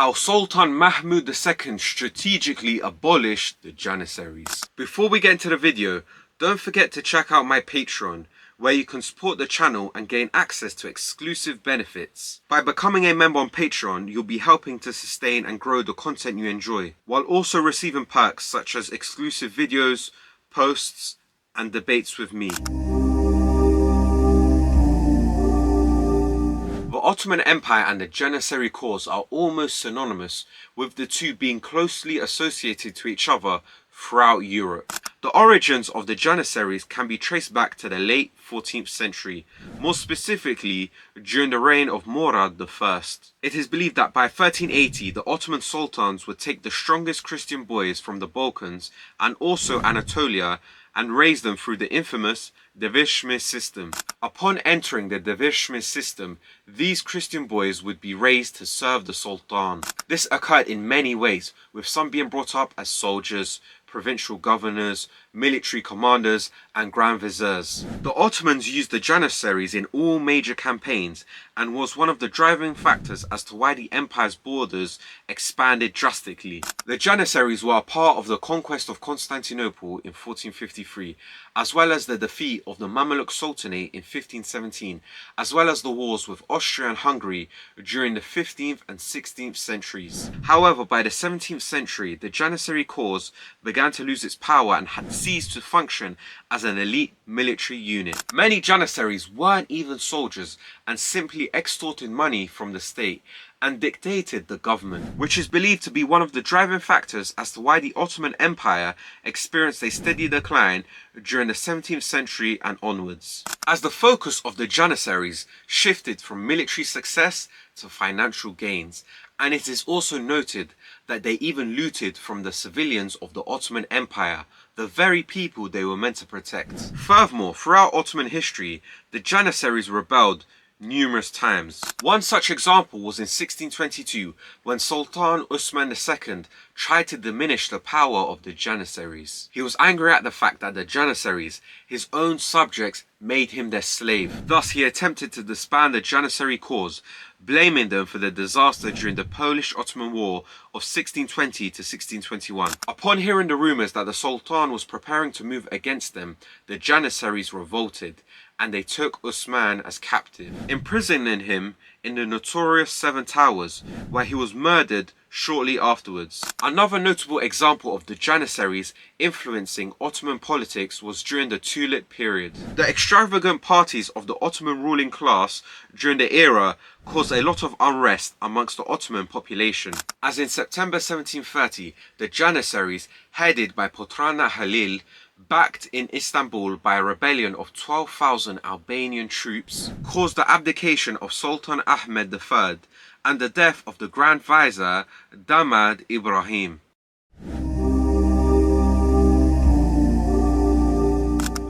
How Sultan Mahmud II strategically abolished the Janissaries. Before we get into the video, don't forget to check out my Patreon, where you can support the channel and gain access to exclusive benefits. By becoming a member on Patreon, you'll be helping to sustain and grow the content you enjoy, while also receiving perks such as exclusive videos, posts, and debates with me. The Ottoman Empire and the Janissary cause are almost synonymous, with the two being closely associated to each other throughout Europe. The origins of the Janissaries can be traced back to the late 14th century, more specifically during the reign of Murad I. It is believed that by 1380 the Ottoman sultans would take the strongest Christian boys from the Balkans and also Anatolia and raise them through the infamous Devshirme system. Upon entering the Devshirme system, these Christian boys would be raised to serve the Sultan. This occurred in many ways, with some being brought up as soldiers, provincial governors, military commanders, and grand viziers. The Ottomans used the Janissaries in all major campaigns and was one of the driving factors as to why the empire's borders expanded drastically. The Janissaries were a part of the conquest of Constantinople in 1453, as well as the defeat of the Mamluk Sultanate in 1517, as well as the wars with Austria and Hungary during the 15th and 16th centuries. However, by the 17th century, the Janissary cause began to lose its power and had ceased to function as an elite military unit. Many Janissaries weren't even soldiers and simply extorted money from the state and dictated the government, which is believed to be one of the driving factors as to why the Ottoman Empire experienced a steady decline during the 17th century and onwards, as the focus of the Janissaries shifted from military success to financial gains. And it is also noted that they even looted from the civilians of the Ottoman Empire, the very people they were meant to protect. Furthermore, throughout Ottoman history, the Janissaries rebelled numerous times. One such example was in 1622, when Sultan Osman II tried to diminish the power of the Janissaries. He was angry at the fact that the Janissaries, his own subjects, made him their slave. Thus, he attempted to disband the Janissary cause, blaming them for the disaster during the Polish-Ottoman War of 1620 to 1621. Upon hearing the rumours that the Sultan was preparing to move against them, the Janissaries revolted, and they took Osman as captive, imprisoning him in the notorious Seven Towers, where he was murdered shortly afterwards. Another notable example of the Janissaries influencing Ottoman politics was during the Tulip period. The extravagant parties of the Ottoman ruling class during the era caused a lot of unrest amongst the Ottoman population, as in September 1730, the Janissaries, headed by Potrana Halil, backed in Istanbul by a rebellion of 12,000 Albanian troops, caused the abdication of Sultan Ahmed III and the death of the Grand Vizier Damad Ibrahim.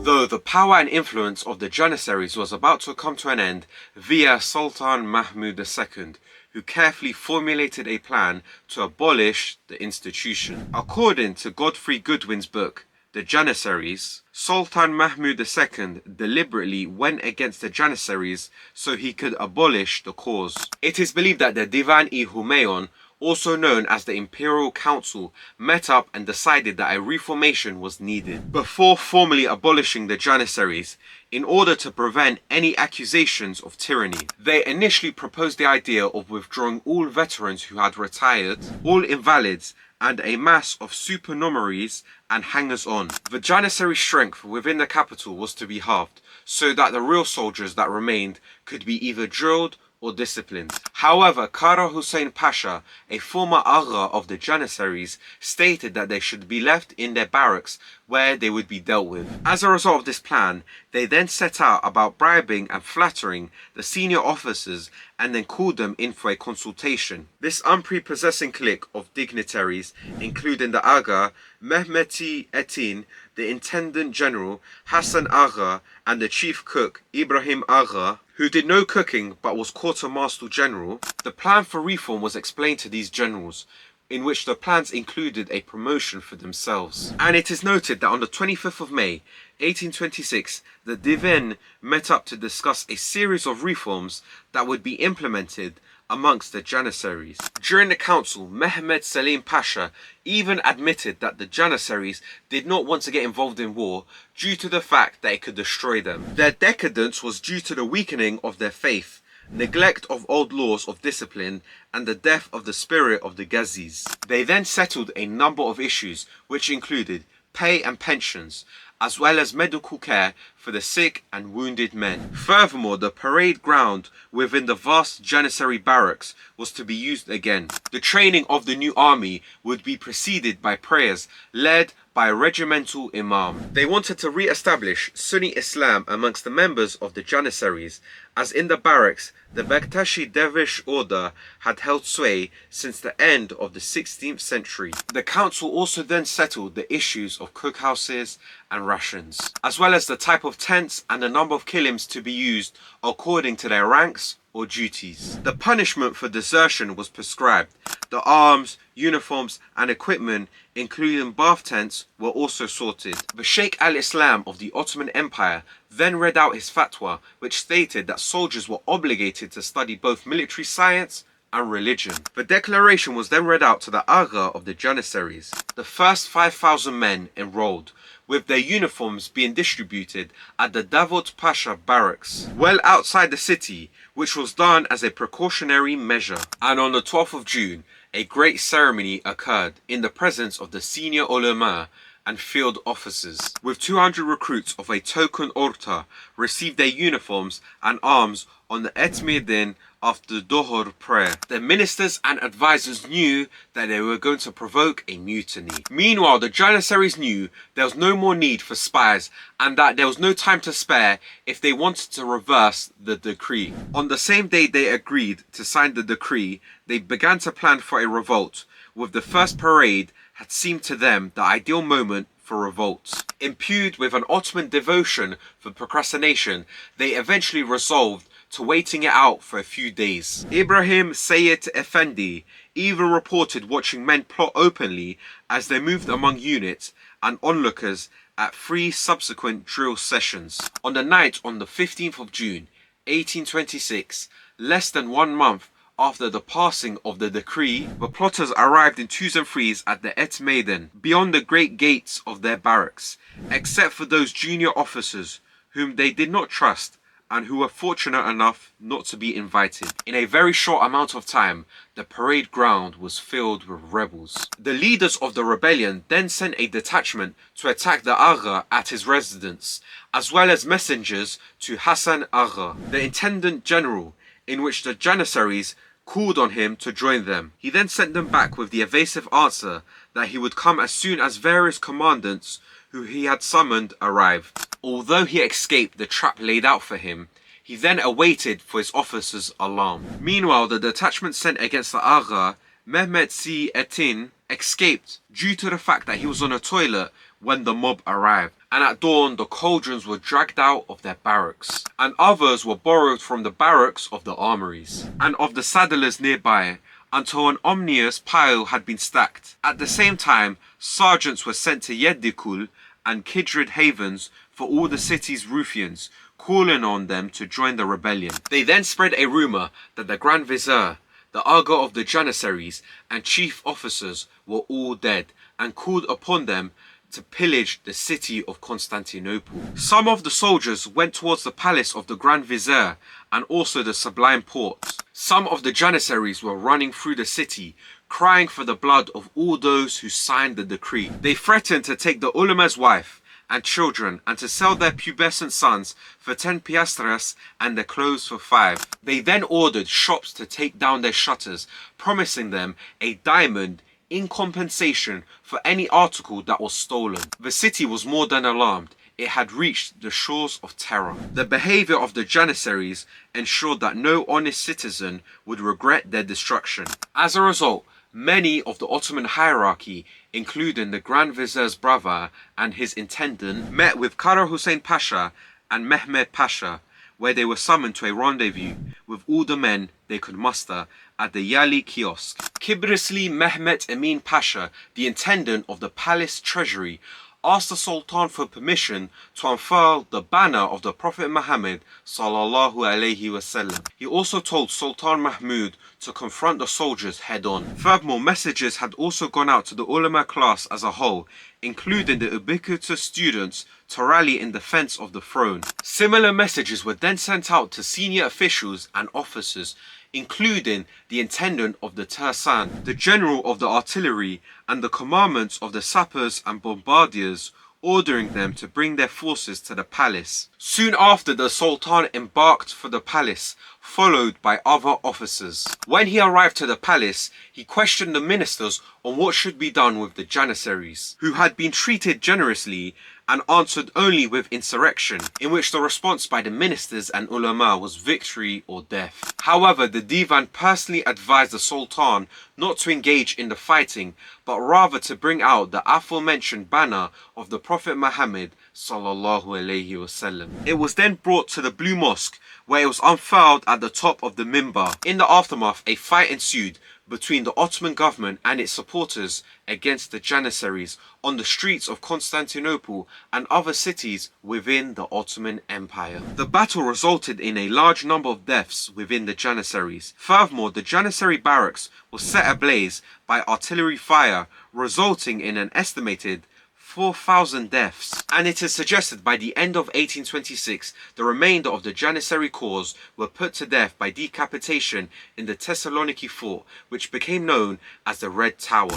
Though the power and influence of the Janissaries was about to come to an end via Sultan Mahmud II, who carefully formulated a plan to abolish the institution. According to Godfrey Goodwin's book, The Janissaries, Sultan Mahmud II deliberately went against the Janissaries so he could abolish the cause. It is believed that the Divan-i-Humayun, also known as the Imperial Council, met up and decided that a reformation was needed before formally abolishing the Janissaries, in order to prevent any accusations of tyranny. They initially proposed the idea of withdrawing all veterans who had retired, all invalids, and a mass of supernumeraries and hangers-on. The Janissary strength within the capital was to be halved, so that the real soldiers that remained could be either drilled or disciplined. However, Kara Hussein Pasha, a former Agha of the Janissaries, stated that they should be left in their barracks where they would be dealt with. As a result of this plan, they then set out about bribing and flattering the senior officers and then called them in for a consultation. This unprepossessing clique of dignitaries, including the Agha, Mehmeti Etin, the Intendant General, Hassan Agha, and the Chief Cook, Ibrahim Agha, who did no cooking but was Quartermaster General. The plan for reform was explained to these generals, in which the plans included a promotion for themselves. And it is noted that on the 25th of May 1826, the Divan met up to discuss a series of reforms that would be implemented amongst the Janissaries. During the council, Mehmed Selim Pasha even admitted that the Janissaries did not want to get involved in war due to the fact that it could destroy them. Their decadence was due to the weakening of their faith, neglect of old laws of discipline, and the death of the spirit of the Ghazis. They then settled a number of issues which included pay and pensions, as well as medical care for the sick and wounded men. Furthermore, the parade ground within the vast Janissary barracks was to be used again. The training of the new army would be preceded by prayers led by a regimental imam. They wanted to re-establish Sunni Islam amongst the members of the Janissaries, as in the barracks, the Bektashi Dervish order had held sway since the end of the 16th century. The council also then settled the issues of cookhouses and rations, as well as the type of tents and the number of kilims to be used according to their ranks or duties. The punishment for desertion was prescribed. The arms, uniforms and equipment, including bath tents, were also sorted. The Sheikh al-Islam of the Ottoman Empire then read out his fatwa, which stated that soldiers were obligated to study both military science and religion. The declaration was then read out to the Agha of the Janissaries. The first 5,000 men enrolled, with their uniforms being distributed at the Davut Pasha barracks, well outside the city, which was done as a precautionary measure. And on the 12th of June, a great ceremony occurred in the presence of the senior ulama and field officers, with 200 recruits of a token orta received their uniforms and arms on the Etmedin after the Dohor prayer. The ministers and advisors knew that they were going to provoke a mutiny. Meanwhile, the Janissaries knew there was no more need for spies and that there was no time to spare if they wanted to reverse the decree. On the same day they agreed to sign the decree, they began to plan for a revolt, with the first parade had seemed to them the ideal moment for revolts. Imbued with an Ottoman devotion for procrastination, they eventually resolved to waiting it out for a few days. Ibrahim Sayyid Effendi even reported watching men plot openly as they moved among units and onlookers at 3 subsequent drill sessions. On the night on the 15th of June 1826, less than 1 month after the passing of the decree, the plotters arrived in 2s and 3s at the Et Maidan, beyond the great gates of their barracks, except for those junior officers whom they did not trust and who were fortunate enough not to be invited. In a very short amount of time, the parade ground was filled with rebels. The leaders of the rebellion then sent a detachment to attack the Agha at his residence, as well as messengers to Hassan Agha, the intendant general, in which the Janissaries called on him to join them. He then sent them back with the evasive answer that he would come as soon as various commandants who he had summoned arrived. Although he escaped the trap laid out for him, he then awaited for his officers' alarm. Meanwhile, the detachment sent against the Agha, Mehmet Si Etin, escaped due to the fact that he was on a toilet when the mob arrived, and at dawn the cauldrons were dragged out of their barracks, and others were borrowed from the barracks of the armories and of the saddlers nearby, until an ominous pile had been stacked. At the same time, sergeants were sent to Yeddikul and Kidrid Havens for all the city's ruffians, calling on them to join the rebellion. They then spread a rumour that the Grand Vizier, the Agha of the Janissaries, and chief officers were all dead, and called upon them to pillage the city of Constantinople. Some of the soldiers went towards the palace of the Grand Vizier and also the Sublime Porte. Some of the Janissaries were running through the city, crying for the blood of all those who signed the decree. They threatened to take the ulama's wife and children and to sell their pubescent sons for 10 piastres and their clothes for 5. They then ordered shops to take down their shutters, promising them a diamond in compensation for any article that was stolen. The city was more than alarmed. It had reached the shores of terror. The behavior of the Janissaries ensured that no honest citizen would regret their destruction. As a result, many of the Ottoman hierarchy, including the Grand Vizier's brother and his intendant, met with Kara Hussein Pasha and Mehmed Pasha, where they were summoned to a rendezvous with all the men they could muster at the Yali kiosk. Kibrisli Mehmet Emin Pasha, the intendant of the palace treasury, asked the Sultan for permission to unfurl the banner of the Prophet Muhammad sallallahu alaihi wasallam. He also told Sultan Mahmud to confront the soldiers head on. Furthermore, messages had also gone out to the ulama class as a whole, including the ubiquitous students, to rally in defense of the throne. Similar messages were then sent out to senior officials and officers, including the intendant of the Tersan, the general of the artillery, and the commandants of the sappers and bombardiers, ordering them to bring their forces to the palace. Soon after, the Sultan embarked for the palace, followed by other officers. When he arrived to the palace, he questioned the ministers on what should be done with the Janissaries, who had been treated generously, and answered only with insurrection, in which the response by the ministers and ulama was victory or death. However, the Divan personally advised the Sultan not to engage in the fighting, but rather to bring out the aforementioned banner of the Prophet Muhammad sallallahu alaihi wasallam. It was then brought to the Blue Mosque, where it was unfurled at the top of the minbar. In the aftermath, a fight ensued between the Ottoman government and its supporters against the Janissaries on the streets of Constantinople and other cities within the Ottoman Empire. The battle resulted in a large number of deaths within the Janissaries. Furthermore, the Janissary barracks was set ablaze by artillery fire, resulting in an estimated 4,000 deaths, and it is suggested by the end of 1826 the remainder of the Janissary corps were put to death by decapitation in the Thessaloniki fort, which became known as the Red Tower.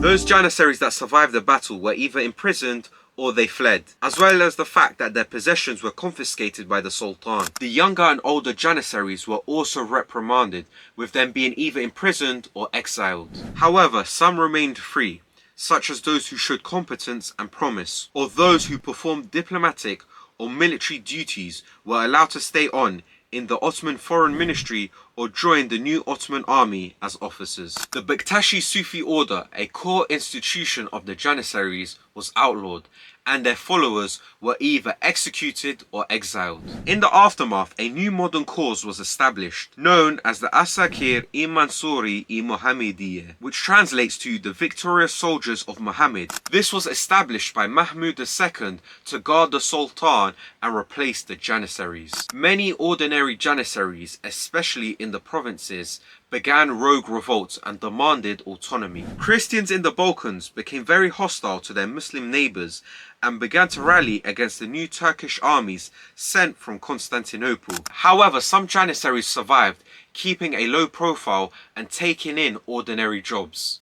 Those Janissaries that survived the battle were either imprisoned or they fled, as well as the fact that their possessions were confiscated by the Sultan. The younger and older Janissaries were also reprimanded, with them being either imprisoned or exiled. However, some remained free, such as those who showed competence and promise, or those who performed diplomatic or military duties were allowed to stay on in the Ottoman Foreign Ministry or join the new Ottoman army as officers. The Bektashi Sufi order, a core institution of the Janissaries, was outlawed, and their followers were either executed or exiled. In the aftermath, a new modern cause was established, known as the Asakir-i Mansure-i Mohammediyya, which translates to the victorious soldiers of Muhammad. This was established by Mahmud II to guard the Sultan and replace the Janissaries. Many ordinary Janissaries, especially in the provinces, began rogue revolts and demanded autonomy. Christians in the Balkans became very hostile to their Muslim neighbours and began to rally against the new Turkish armies sent from Constantinople. However, some Janissaries survived, keeping a low profile and taking in ordinary jobs.